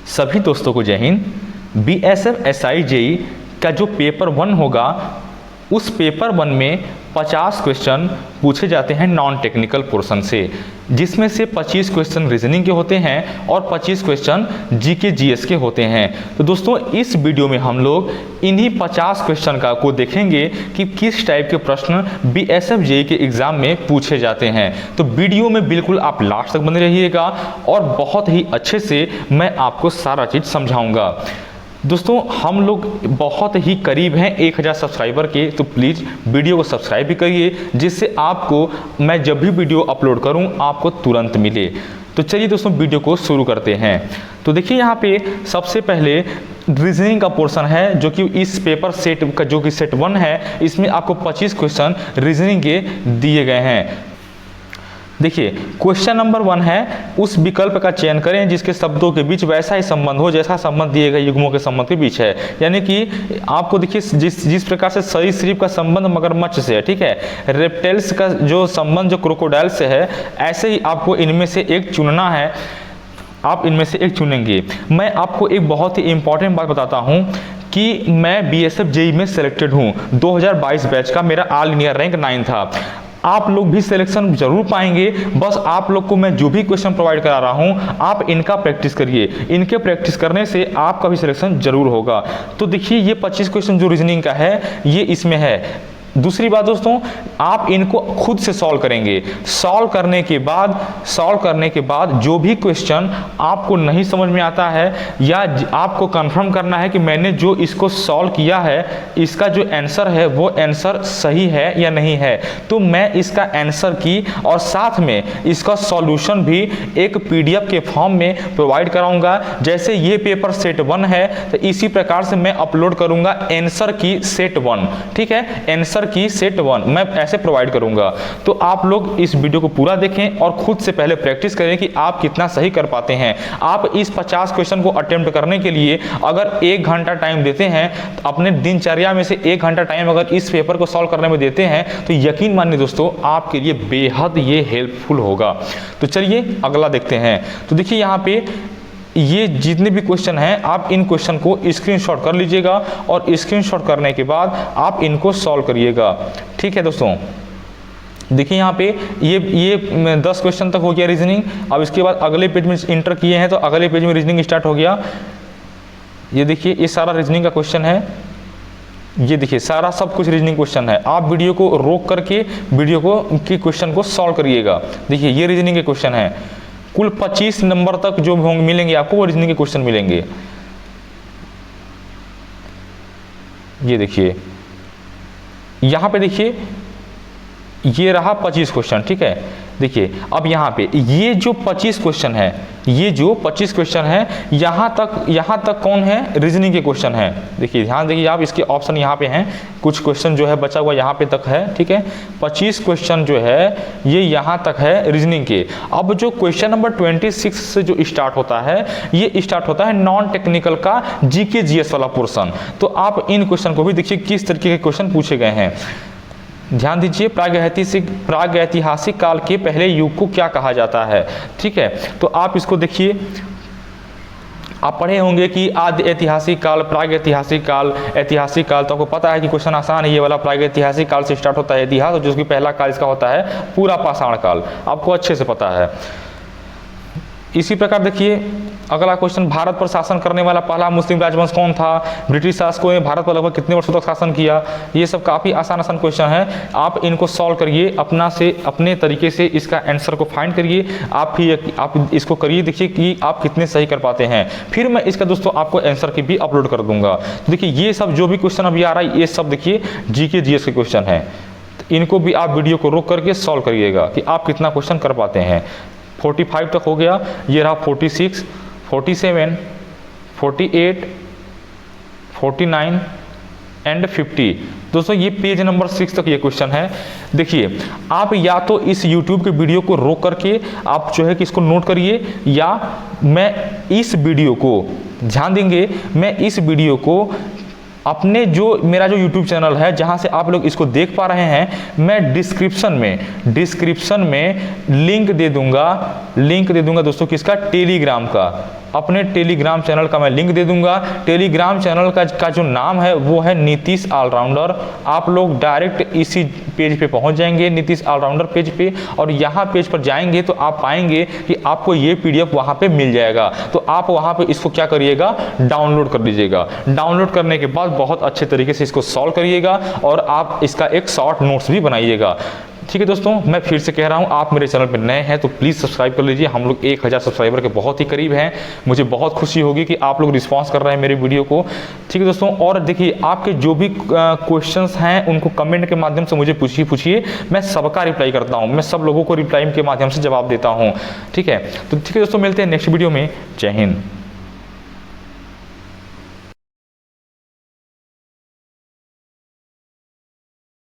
सभी दोस्तों को जय हिंद। बीएसएफ एसआई जेई का जो पेपर 1 होगा उस पेपर 1 में 50 क्वेश्चन पूछे जाते हैं नॉन टेक्निकल पोर्शन से, जिसमें से 25 क्वेश्चन रीजनिंग के होते हैं और 25 क्वेश्चन जीके जीएस के होते हैं। तो दोस्तों इस वीडियो में हम लोग इन्हीं 50 क्वेश्चन को देखेंगे कि किस टाइप के प्रश्न बीएसएफ जेई के एग्जाम में पूछे जाते हैं। तो वीडियो में बिल्कुल आप लास्ट तक बने रहिएगा और बहुत ही अच्छे से मैं आपको सारा चीज़ समझाऊंगा। दोस्तों हम लोग बहुत ही करीब हैं 1000 सब्सक्राइबर के, तो प्लीज़ वीडियो को सब्सक्राइब भी करिए जिससे आपको मैं जब भी वीडियो अपलोड करूं आपको तुरंत मिले। तो चलिए दोस्तों वीडियो को शुरू करते हैं। तो देखिए यहाँ पे सबसे पहले रीजनिंग का पोर्शन है जो कि इस पेपर सेट का जो कि सेट 1 है, इसमें आपको 25 क्वेश्चन रीजनिंग के दिए गए हैं। देखिए क्वेश्चन नंबर 1 है, उस विकल्प का चयन करें जिसके शब्दों के बीच वैसा ही संबंध हो जैसा संबंध दिए गए युग्मों के संबंध के बीच है। यानी कि आपको देखिए जिस प्रकार से सरीसृप का संबंध मगरमच्छ से है, ठीक है, रेप्टाइल्स का जो संबंध जो क्रोकोडाइल से है, ऐसे ही आपको इनमें से एक चुनना है। आप इनमें से एक चुनेंगे। मैं आपको एक बहुत ही इंपॉर्टेंट बात बताता हूँ कि मैं बीएसएफ जेई में सिलेक्टेड हूँ। 2022 बैच का मेरा ऑल इंडिया रैंक 9 था। आप लोग भी सिलेक्शन जरूर पाएंगे, बस आप लोग को मैं जो भी क्वेश्चन प्रोवाइड करा रहा हूं आप इनका प्रैक्टिस करिए। इनके प्रैक्टिस करने से आपका भी सिलेक्शन जरूर होगा। तो देखिए ये 25 क्वेश्चन जो रीजनिंग का है ये इसमें है। दूसरी बात दोस्तों, आप इनको खुद से सॉल्व करेंगे। सॉल्व करने के बाद जो भी क्वेश्चन आपको नहीं समझ में आता है या आपको कंफर्म करना है कि मैंने जो इसको सॉल्व किया है इसका जो आंसर है वो आंसर सही है या नहीं है, तो मैं इसका आंसर की और साथ में इसका सॉल्यूशन भी एक पीडीएफ के फॉर्म में प्रोवाइड कराऊंगा। जैसे ये पेपर सेट 1 है तो इसी प्रकार से मैं अपलोड करूंगा आंसर की सेट 1, ठीक है, आंसर की सेट 1 मैं ऐसे प्रोवाइड करूंगा। तो आप लोग इस वीडियो को पूरा देखें और खुद से पहले प्रैक्टिस करें कि आप कितना सही कर पाते हैं। आप इस 50 क्वेश्चन को अटेम्प्ट करने के लिए अगर 1 घंटा टाइम देते हैं, तो अपने दिनचर्या में से 1 घंटा टाइम अगर इस पेपर को सॉल्व करने में देते हैं तो यकीन मानिए दोस्तों आपके लिए बेहद ये हेल्पफुल होगा। तो चलिए अगला देखते हैं। तो देखिए यहाँ पे ये जितने भी क्वेश्चन हैं आप इन क्वेश्चन को स्क्रीनशॉट कर लीजिएगा और स्क्रीनशॉट करने के बाद आप इनको सॉल्व करिएगा, ठीक है दोस्तों। देखिए यहाँ पे ये 10 क्वेश्चन तक हो गया रीजनिंग। अब इसके बाद अगले पेज में इंटर किए हैं तो अगले पेज में रीजनिंग स्टार्ट हो गया। ये देखिए ये सारा रीजनिंग का क्वेश्चन है। ये देखिए सारा सब कुछ रीजनिंग क्वेश्चन है। आप वीडियो को रोक करके वीडियो को के क्वेश्चन को सॉल्व करिएगा। देखिए ये रीजनिंग के क्वेश्चन है। कुल 25 नंबर तक जो मिलेंगे आपको वो रीजनिंग के क्वेश्चन मिलेंगे। ये देखिए यहां पे देखिए ये रहा 25 क्वेश्चन, ठीक है। देखिए अब यहाँ पे ये जो 25 क्वेश्चन है, ये जो 25 क्वेश्चन है यहाँ तक कौन है, रीजनिंग के क्वेश्चन है। देखिए ध्यान देखिए आप, इसके ऑप्शन यहाँ पे हैं, कुछ क्वेश्चन जो है बचा हुआ यहाँ पे तक है, ठीक है। 25 क्वेश्चन जो है ये यहाँ तक है रीजनिंग के। अब जो क्वेश्चन नंबर 26 से जो स्टार्ट होता है ये स्टार्ट होता है नॉन टेक्निकल का जीके जीएस वाला पोर्सन। तो आप इन क्वेश्चन को भी देखिए किस तरीके के क्वेश्चन पूछे गए हैं। ध्यान दीजिए, प्रागैतिहासिक काल के पहले युग को क्या कहा जाता है, ठीक है। तो आप इसको देखिए, आप पढ़े होंगे कि आदि ऐतिहासिक काल, प्रागैतिहासिक काल, ऐतिहासिक काल। तो आपको पता है कि क्वेश्चन आसान है, ये वाला प्रागैतिहासिक काल से स्टार्ट होता है इतिहास, और जो कि पहला काल इसका होता है पूरा पाषाण काल, आपको अच्छे से पता है। इसी प्रकार देखिए अगला क्वेश्चन, भारत पर शासन करने वाला पहला मुस्लिम राजवंश कौन था, ब्रिटिश शासकों ने भारत पर लगभग कितने वर्षों तक शासन किया। ये सब काफ़ी आसान क्वेश्चन है। आप इनको सॉल्व करिए अपने तरीके से, इसका आंसर को फाइंड करिए। आप इसको करिए, देखिए कि आप कितने सही कर पाते हैं। फिर मैं इसका दोस्तों आपको आंसर की भी अपलोड कर दूंगा। तो देखिए ये सब जो भी क्वेश्चन अभी आ रहा है ये सब देखिए जीके जीएस के क्वेश्चन है। इनको भी आप वीडियो को रोक करके सॉल्व करिएगा कि आप कितना क्वेश्चन कर पाते हैं। 45 तक हो गया, ये रहा 46, 47, 48, 49 एंड 50। दोस्तों ये पेज नंबर 6 तक ये क्वेश्चन है। देखिए आप या तो इस YouTube के वीडियो को रोक करके आप जो है कि इसको नोट करिए, या मैं इस वीडियो को ध्यान देंगे, मैं इस वीडियो को अपने जो मेरा जो YouTube चैनल है जहां से आप लोग इसको देख पा रहे हैं, मैं डिस्क्रिप्शन में लिंक दे दूंगा दोस्तों किसका, टेलीग्राम का। अपने टेलीग्राम चैनल का मैं लिंक दे दूंगा। टेलीग्राम चैनल का जो नाम है वो है नीतीश ऑलराउंडर। आप लोग डायरेक्ट इसी पेज पे पहुंच जाएंगे, नीतीश ऑलराउंडर पेज पे, और यहाँ पेज पर जाएंगे तो आप पाएंगे कि आपको ये PDF वहाँ पे मिल जाएगा। तो आप वहाँ पे इसको क्या करिएगा, डाउनलोड कर लीजिएगा। डाउनलोड करने के बाद बहुत अच्छे तरीके से इसको सॉल्व करिएगा और आप इसका एक शॉर्ट नोट्स भी बनाइएगा। ठीक है दोस्तों, मैं फिर से कह रहा हूँ, आप मेरे चैनल पर नए हैं तो प्लीज़ सब्सक्राइब कर लीजिए। हम लोग 1000 सब्सक्राइबर के बहुत ही करीब हैं। मुझे बहुत खुशी होगी कि आप लोग रिस्पांस कर रहे हैं मेरे वीडियो को। ठीक है दोस्तों, और देखिए आपके जो भी क्वेश्चंस हैं उनको कमेंट के माध्यम से मुझे पूछिए, मैं सबका रिप्लाई करता हूँ, मैं सब लोगों को रिप्लाई के माध्यम से जवाब देता हूँ। ठीक है, तो ठीक है दोस्तों, मिलते हैं नेक्स्ट वीडियो में। जय हिंद।